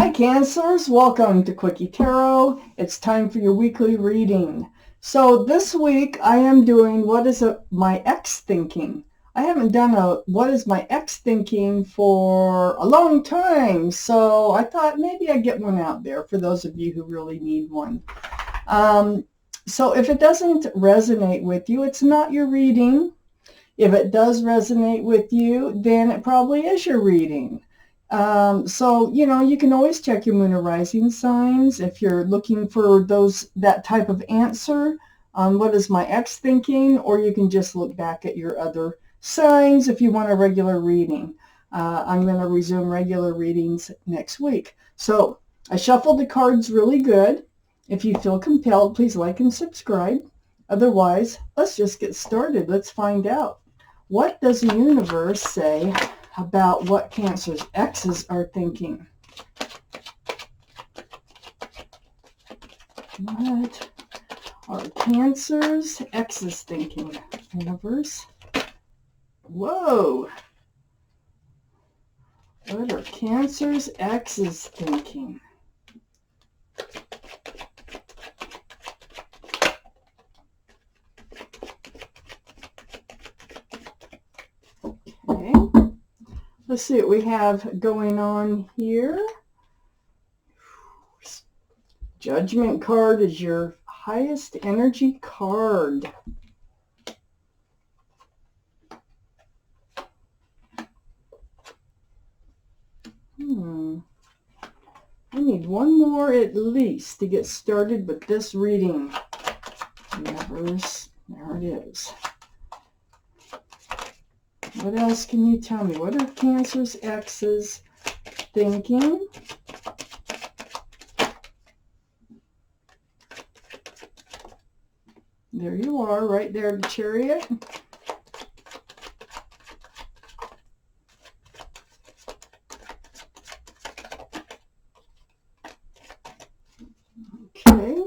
Hi Cancers, welcome to Quickie Tarot. It's time for your weekly reading. So this week I am doing my ex thinking. I haven't done a what is my ex thinking for a long time, so I thought maybe I'd get one out there for those of you who really need one. So if it doesn't resonate with you, it's not your reading. If it does resonate with you, then it probably is your reading. So, you can always check your moon or rising signs if you're looking for that type of answer on what is my ex thinking, or you can just look back at your other signs if you want a regular reading. I'm going to resume regular readings next week. So I shuffled the cards really good. If you feel compelled, please like and subscribe. Otherwise, let's just get started. Let's find out. What does the universe say about what Cancer's exes are thinking? What are Cancer's exes thinking, universe? Whoa! What are Cancer's exes thinking? Okay. Let's see what we have going on here. Judgment card is your highest energy card. I need one more at least to get started with this reading. Universe, there it is. What else can you tell me? What are Cancer's exes thinking? There you are, right there, the Chariot. Okay.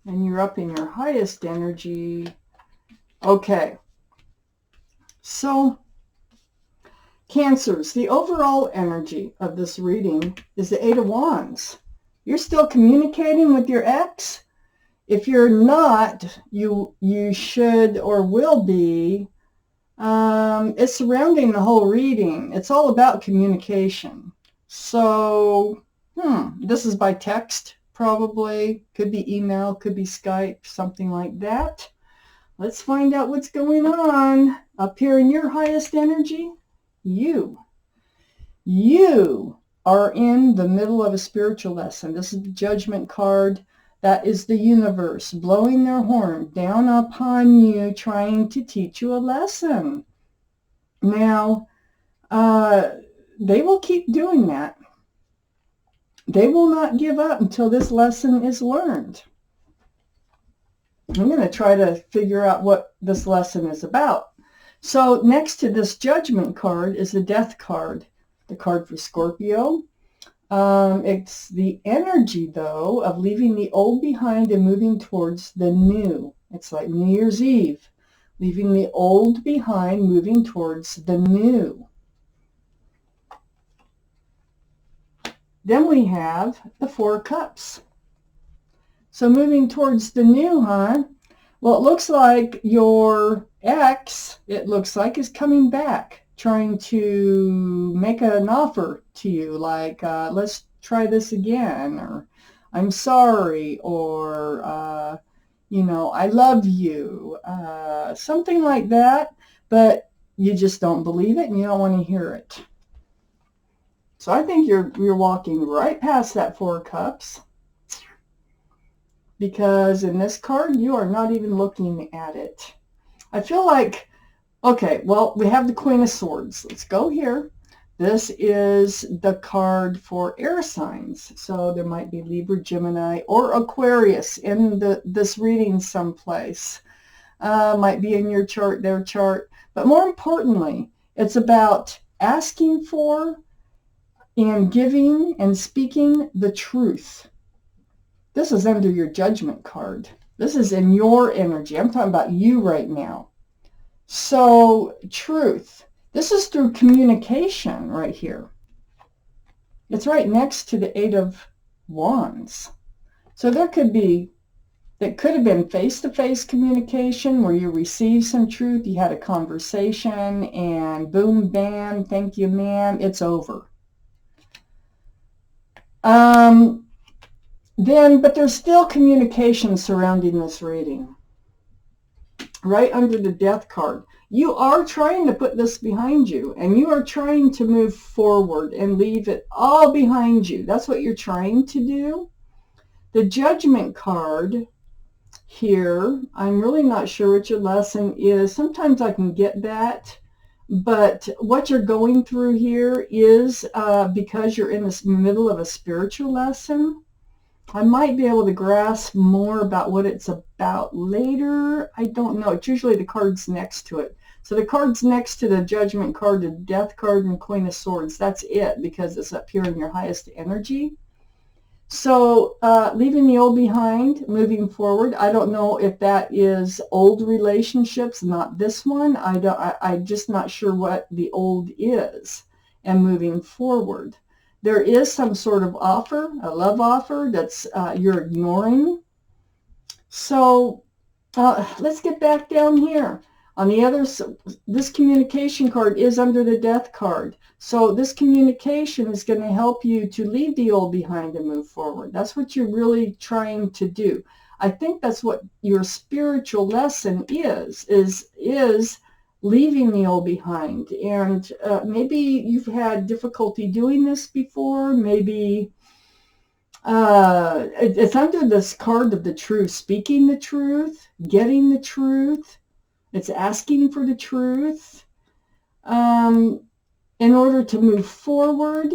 And you're up in your highest energy. Okay. So, Cancers, the overall energy of this reading is the Eight of Wands. You're still communicating with your ex. If you're not, you should or will be. It's surrounding the whole reading. It's all about communication. So, this is by text, probably. Could be email, could be Skype, something like that. Let's find out what's going on up here in your highest energy. You are in the middle of a spiritual lesson. This is the Judgment card. That is the universe blowing their horn down upon you, trying to teach you a lesson. Now, they will keep doing that. They will not give up until this lesson is learned. I'm going to try to figure out what this lesson is about. So next to this Judgment card is the Death card, the card for Scorpio. It's the energy, though, of leaving the old behind and moving towards the new. It's like New Year's Eve, leaving the old behind, moving towards the new. Then we have the Four of Cups. So moving towards the new, huh? Well, it looks like your ex, is coming back, trying to make an offer to you, like, let's try this again, or I'm sorry, or, I love you, something like that, but you just don't believe it and you don't want to hear it. So I think you're walking right past that Four of Cups, because in this card, you are not even looking at it. I feel like, okay, well, we have the Queen of Swords. Let's go here. This is the card for air signs. So there might be Libra, Gemini, or Aquarius in this reading someplace. Might be in your chart, their chart. But more importantly, it's about asking for and giving and speaking the truth. This is under your Judgment card. This is in your energy. I'm talking about you right now. So truth. This is through communication right here. It's right next to the Eight of Wands. So that could have been face-to-face communication where you received some truth, you had a conversation, and boom, bam, thank you, ma'am, it's over. But there's still communication surrounding this reading. Right under the Death card. You are trying to put this behind you, and you are trying to move forward and leave it all behind you. That's what you're trying to do. The Judgment card here, I'm really not sure what your lesson is. Sometimes I can get that, but what you're going through here is because you're in the middle of a spiritual lesson. I might be able to grasp more about what it's about later. I don't know. It's usually the cards next to it. So the cards next to the Judgment card, the Death card, and Queen of Swords, that's it, because it's up here in your highest energy. So leaving the old behind, moving forward. I don't know if that is old relationships, not this one. I'm just not sure what the old is, and moving forward. There is some sort of offer, a love offer that's you're ignoring. So let's get back down here. On the other, this communication card is under the Death card. So this communication is going to help you to leave the old behind and move forward. That's what you're really trying to do. I think that's what your spiritual lesson is leaving the old behind. And maybe you've had difficulty doing this before. Maybe it's under this card of the truth, speaking the truth, getting the truth. It's asking for the truth in order to move forward.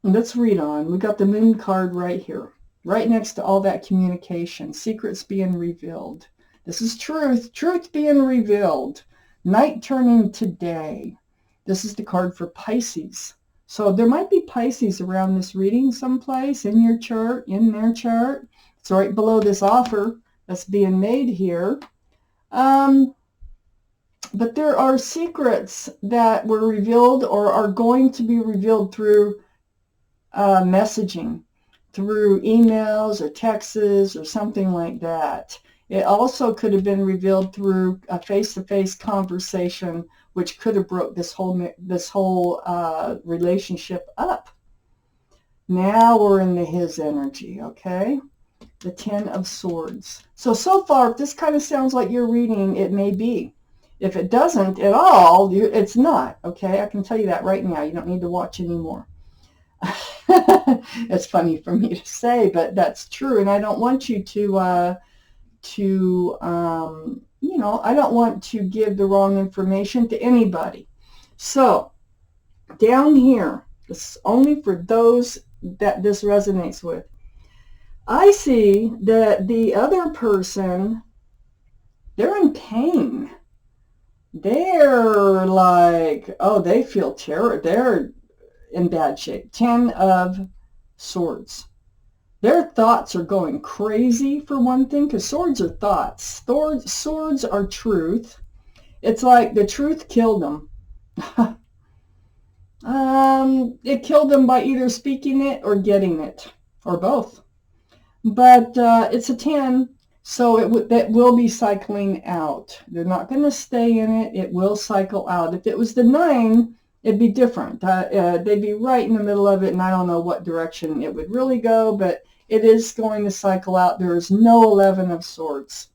Let's read on. We got the Moon card right here, right next to all that communication, secrets being revealed. This is truth, truth being revealed, night turning to day. This is the card for Pisces. So there might be Pisces around this reading someplace in your chart, in their chart. It's right below this offer that's being made here. But there are secrets that were revealed or are going to be revealed through messaging, through emails or texts or something like that. It also could have been revealed through a face-to-face conversation, which could have broke this whole relationship up. Now we're in his energy, okay? The Ten of Swords. So far, if this kind of sounds like you're reading, it may be. If it doesn't at all, it's not, okay? I can tell you that right now. You don't need to watch anymore. It's funny for me to say, but that's true. And I don't want you to I don't want to give the wrong information to anybody. So down here, this is only for those that this resonates with. I see that the other person, they're in pain. They're like, oh, they feel terror. They're in bad shape. 10 of Swords. Their thoughts are going crazy, for one thing, because swords are thoughts. Swords are truth. It's like the truth killed them. It killed them by either speaking it or getting it, or both. But it's a 10, so that will be cycling out. They're not going to stay in it. It will cycle out. If it was the 9, it'd be different. They'd be right in the middle of it, and I don't know what direction it would really go, but it is going to cycle out. There is no 11 of Swords.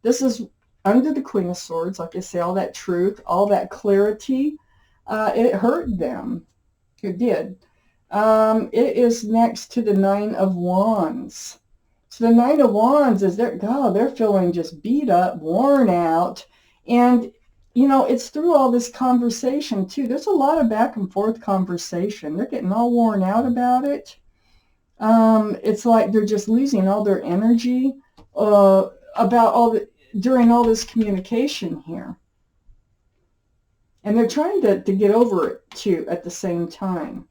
This is under the Queen of Swords. Like I say, all that truth, all that clarity, it hurt them. It did. It is next to the 9 of Wands. So the 9 of Wands is they're feeling just beat up, worn out, and it's through all this conversation too. There's a lot of back and forth conversation. They're getting all worn out about it. It's like they're just losing all their energy during all this communication here. And they're trying to get over it too at the same time.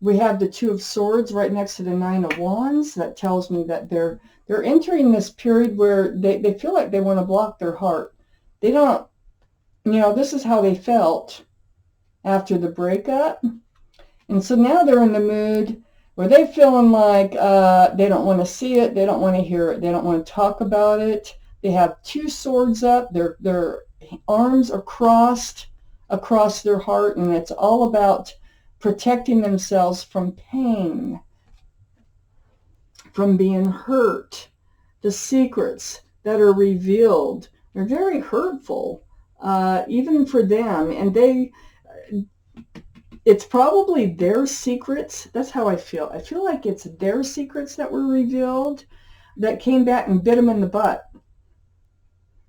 We have the Two of Swords right next to the Nine of Wands. That tells me that they're entering this period where they feel like they want to block their heart. They don't, this is how they felt after the breakup. And so now they're in the mood where they're feeling like they don't want to see it, they don't want to hear it, they don't want to talk about it. They have two swords up, their arms are crossed across their heart, and it's all about protecting themselves from pain, from being hurt. The secrets that are revealed are very hurtful, even for them, and it's probably their secrets. That's how I feel. I feel like it's their secrets that were revealed that came back and bit them in the butt.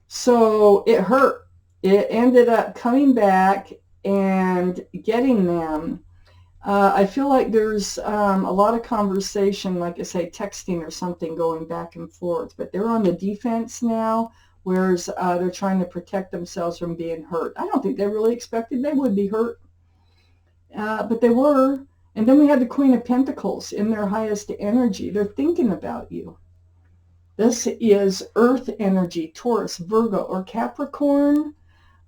So it hurt. It ended up coming back and getting them. I feel like there's a lot of conversation, like I say, texting or something going back and forth. But they're on the defense now, whereas they're trying to protect themselves from being hurt. I don't think they really expected they would be hurt. But they were. And then we had the Queen of Pentacles in their highest energy. They're thinking about you. This is Earth energy, Taurus, Virgo, or Capricorn.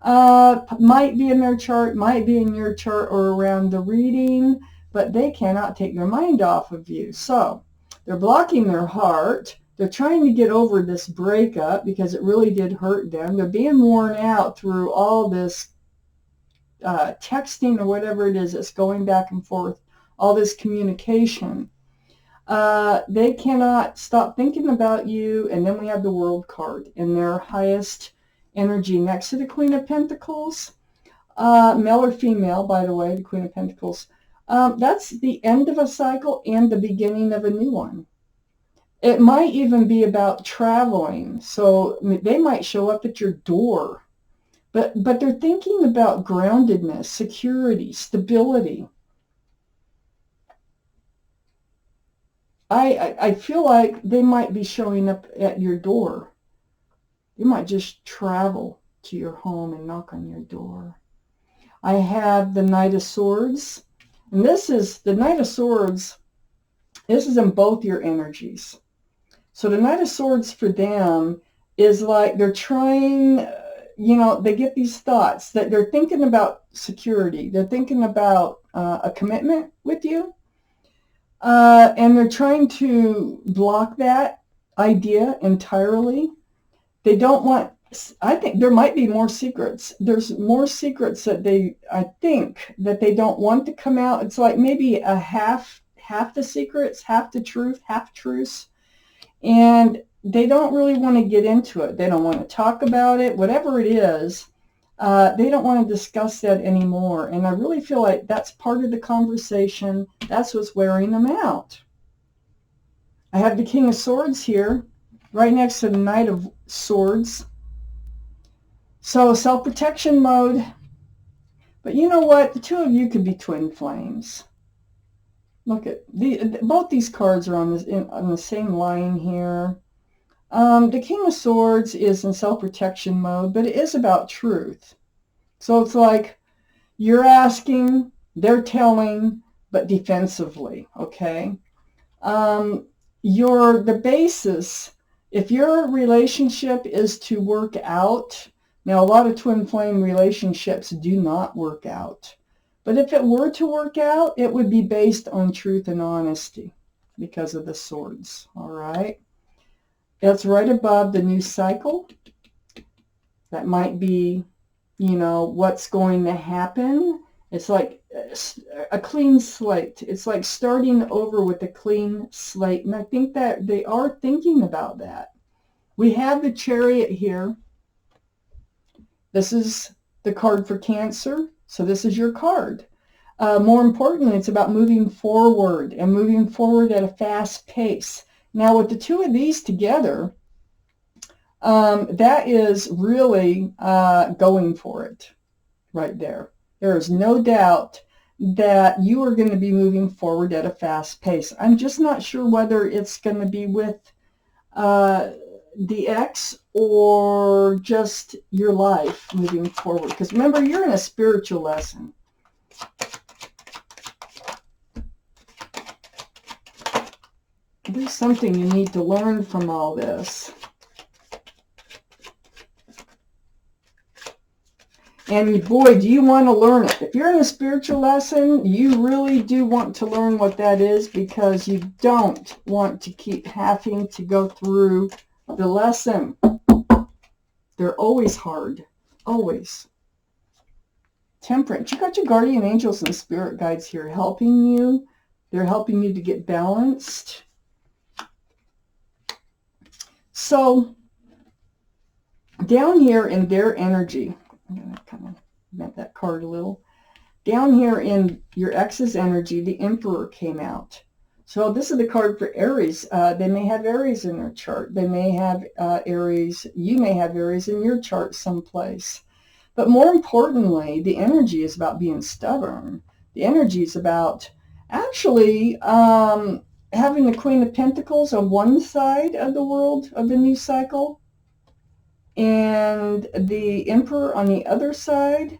Might be in their chart, might be in your chart or around the reading, but they cannot take their mind off of you. So they're blocking their heart. They're trying to get over this breakup because it really did hurt them. They're being worn out through all this texting or whatever it is that's going back and forth, all this communication. They cannot stop thinking about you. And then we have the World card in their highest energy next to the Queen of Pentacles. Male or female, by the way, the Queen of Pentacles. That's the end of a cycle and the beginning of a new one. It might even be about traveling. So they might show up at your door. But they're thinking about groundedness, security, stability. I feel like they might be showing up at your door. You might just travel to your home and knock on your door. I have the Knight of Swords. And this is the Knight of Swords. This is in both your energies. So the Knight of Swords for them is like they're trying... they get these thoughts that they're thinking about security. They're thinking about a commitment with you. And they're trying to block that idea entirely. They don't want, I think there might be more secrets. There's more secrets that I think that they don't want to come out. It's like maybe a half the secrets, half the truth, half truths. And they don't really want to get into it. They don't want to talk about it. Whatever it is, they don't want to discuss that anymore. And I really feel like that's part of the conversation. That's what's wearing them out. I have the King of Swords here, right next to the Knight of Swords. So self-protection mode. But you know what? The two of you could be twin flames. Look at both these cards are on the same line here. The King of Swords is in self-protection mode, but it is about truth. So it's like you're asking, they're telling, but defensively, okay? The basis, if your relationship is to work out, now a lot of twin flame relationships do not work out. But if it were to work out, it would be based on truth and honesty because of the swords, all right? That's right above the new cycle. That might be, what's going to happen. It's like a clean slate. It's like starting over with a clean slate. And I think that they are thinking about that. We have the Chariot here. This is the card for Cancer. So this is your card. More importantly, it's about moving forward and moving forward at a fast pace. Now, with the two of these together, that is really going for it right there. There is no doubt that you are going to be moving forward at a fast pace. I'm just not sure whether it's going to be with the ex or just your life moving forward. Because remember, you're in a spiritual lesson. There's something you need to learn from all this. And boy, do you want to learn it. If you're in a spiritual lesson, you really do want to learn what that is, because you don't want to keep having to go through the lesson. They're always hard. Always. Temperance. You got your guardian angels and spirit guides here helping you. They're helping you to get balanced. So, down here in their energy, I'm going to kind of bend that card a little. Down here in your ex's energy, the Emperor came out. So this is the card for Aries. They may have Aries in their chart. They may have Aries. You may have Aries in your chart someplace. But more importantly, the energy is about being stubborn. The energy is about actually having the Queen of Pentacles on one side of the world of the new cycle and the Emperor on the other side.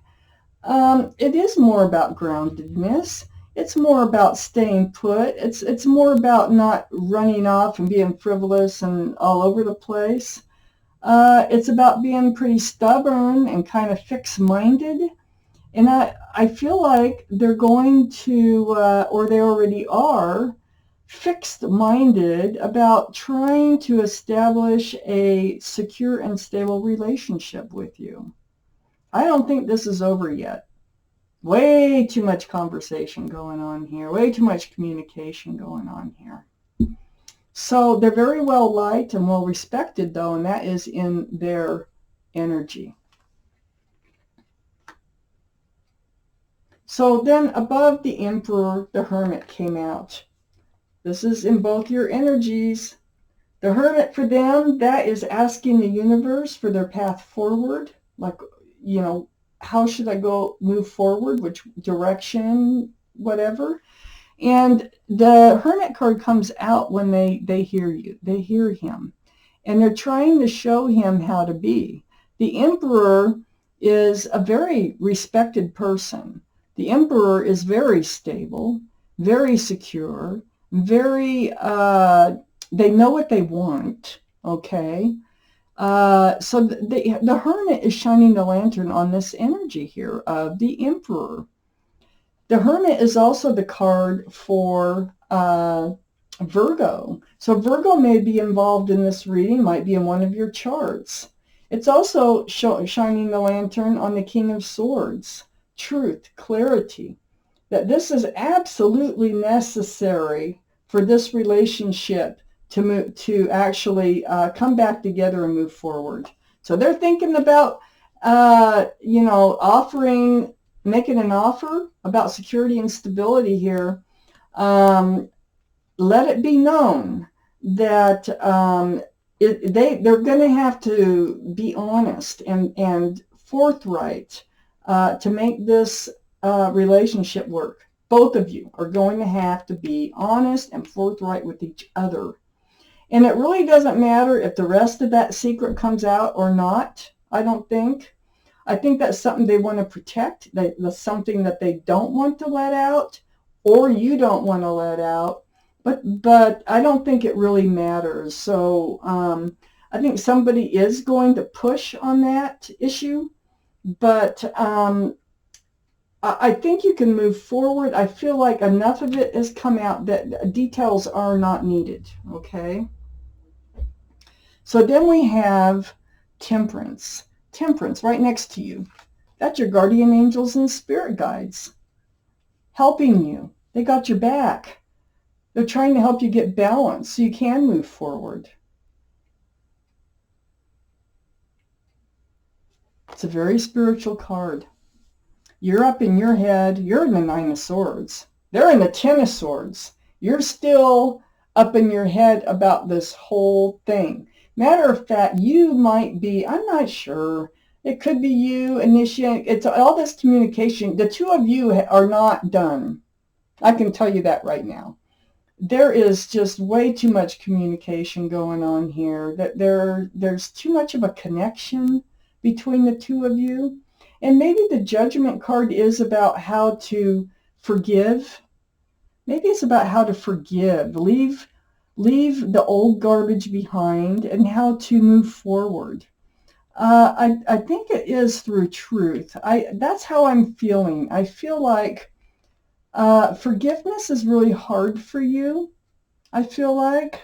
It is more about groundedness. It's more about staying put. It's more about not running off and being frivolous and all over the place. It's about being pretty stubborn and kind of fixed-minded. And I feel like they're going to, or they already are, fixed-minded about trying to establish a secure and stable relationship with you. I don't think this is over yet. Way too much conversation going on here. Way too much communication going on here. So they're very well liked and well respected, though, and that is in their energy. So then above the Emperor, the Hermit came out. This is in both your energies. The Hermit, for them, that is asking the universe for their path forward. Like, you know, how should I move forward? Which direction? Whatever. And the Hermit card comes out when they hear you. They hear him. And they're trying to show him how to be. The Emperor is a very respected person. The Emperor is very stable, very secure, very, they know what they want, okay? So the Hermit is shining the lantern on this energy here of the Emperor. The Hermit is also the card for Virgo. So Virgo may be involved in this reading, might be in one of your charts. It's also shining the lantern on the King of Swords. Truth, clarity. That this is absolutely necessary for this relationship to actually come back together and move forward. So they're thinking about, making an offer about security and stability here. Let it be known that they're going to have to be honest and forthright to make this relationship work. Both of you are going to have to be honest and forthright with each other. And it really doesn't matter if the rest of that secret comes out or not, I don't think. I think that's something they want to protect. That's something that they don't want to let out, or you don't want to let out. But I don't think it really matters. So I think somebody is going to push on that issue. But I think you can move forward. I feel like enough of it has come out that details are not needed, okay? So then we have Temperance. Temperance right next to you. That's your guardian angels and spirit guides helping you. They got your back. They're trying to help you get balance so you can move forward. It's a very spiritual card. You're up in your head. You're in the Nine of Swords. They're in the Ten of Swords. You're still up in your head about this whole thing. Matter of fact, you might be, I'm not sure. It could be you initiating. It's all this communication. The two of you are not done. I can tell you that right now. There is just way too much communication going on here. That there's too much of a connection between the two of you. And maybe the Judgment card is about how to forgive. Maybe it's about how to forgive. Leave leave the old garbage behind, and how to move forward. I think it is through truth. That's how I'm feeling. I feel like forgiveness is really hard for you, I feel like,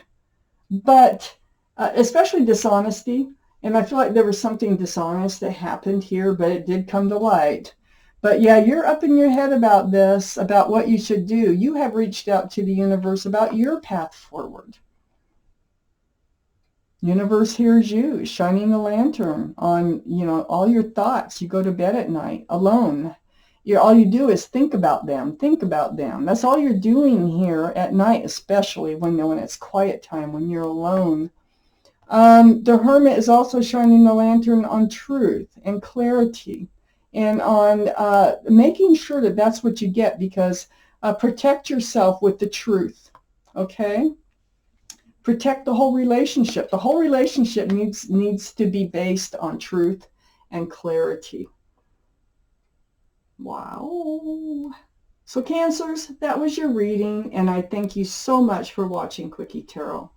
but especially dishonesty. And I feel like there was something dishonest that happened here, but it did come to light. But yeah, you're up in your head about this, about what you should do. You have reached out to the universe about your path forward. Universe hears you, shining the lantern on, all your thoughts. You go to bed at night alone. All you do is think about them, think about them. That's all you're doing here at night, especially when it's quiet time, when you're alone. The Hermit is also shining the lantern on truth and clarity, and on making sure that that's what you get, because protect yourself with the truth, okay? Protect the whole relationship. The whole relationship needs to be based on truth and clarity. Wow. So Cancers, that was your reading, and I thank you so much for watching Quickie Tarot.